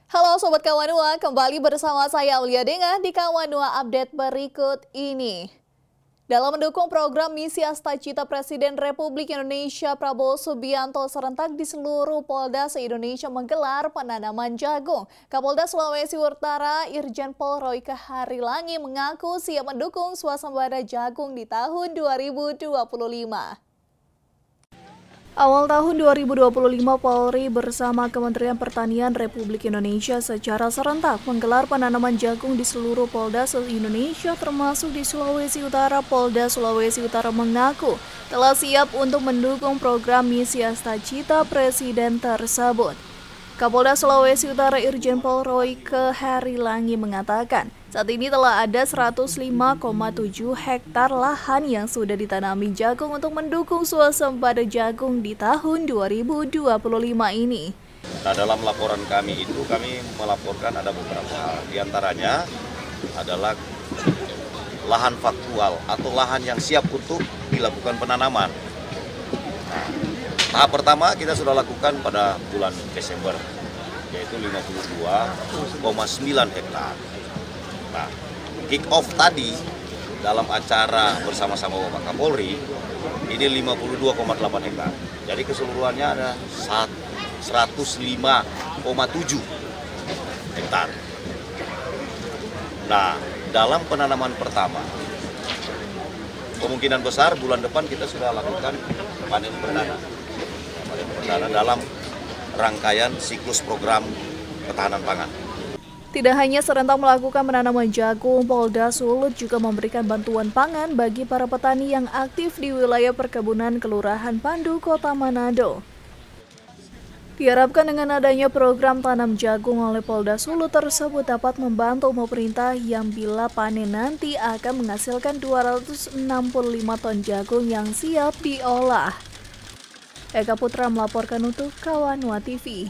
Halo Sobat Kawanua, kembali bersama saya Aulia Denga di Kawanua Update berikut ini. Dalam mendukung program Misi Astacita Presiden Republik Indonesia Prabowo Subianto serentak di seluruh Polda se-Indonesia menggelar penanaman jagung. Kapolda Sulawesi Utara Irjen Pol Royke Harilangi mengaku siap mendukung swasembada jagung di tahun 2025. Awal tahun 2025, Polri bersama Kementerian Pertanian Republik Indonesia secara serentak menggelar penanaman jagung di seluruh Polda se-Indonesia termasuk di Sulawesi Utara. Polda Sulawesi Utara mengaku telah siap untuk mendukung program Misi Astacita Presiden tersebut. Kapolda Sulawesi Utara Irjen Pol Royke Harilangi mengatakan, saat ini telah ada 105,7 hektar lahan yang sudah ditanami jagung untuk mendukung swasembada jagung di tahun 2025 ini. Nah, dalam laporan kami itu kami melaporkan ada beberapa hal. Di antaranya adalah lahan faktual atau lahan yang siap untuk dilakukan penanaman. Nah, tahap pertama kita sudah lakukan pada bulan Desember, yaitu 52,9 hektar. Nah, kick off tadi dalam acara bersama-sama Bapak Kapolri, ini 52,8 hektar. Jadi keseluruhannya ada 105,7 hektar. Nah, dalam penanaman pertama, kemungkinan besar bulan depan kita sudah lakukan panen perdana. Panen perdana dalam rangkaian siklus program ketahanan pangan. Tidak hanya serentak melakukan penanaman jagung, Polda Sulut juga memberikan bantuan pangan bagi para petani yang aktif di wilayah perkebunan Kelurahan Pandu, Kota Manado. Diharapkan dengan adanya program tanam jagung oleh Polda Sulut tersebut dapat membantu pemerintah yang bila panen nanti akan menghasilkan 265 ton jagung yang siap diolah. Eka Putra melaporkan untuk Kawanua TV.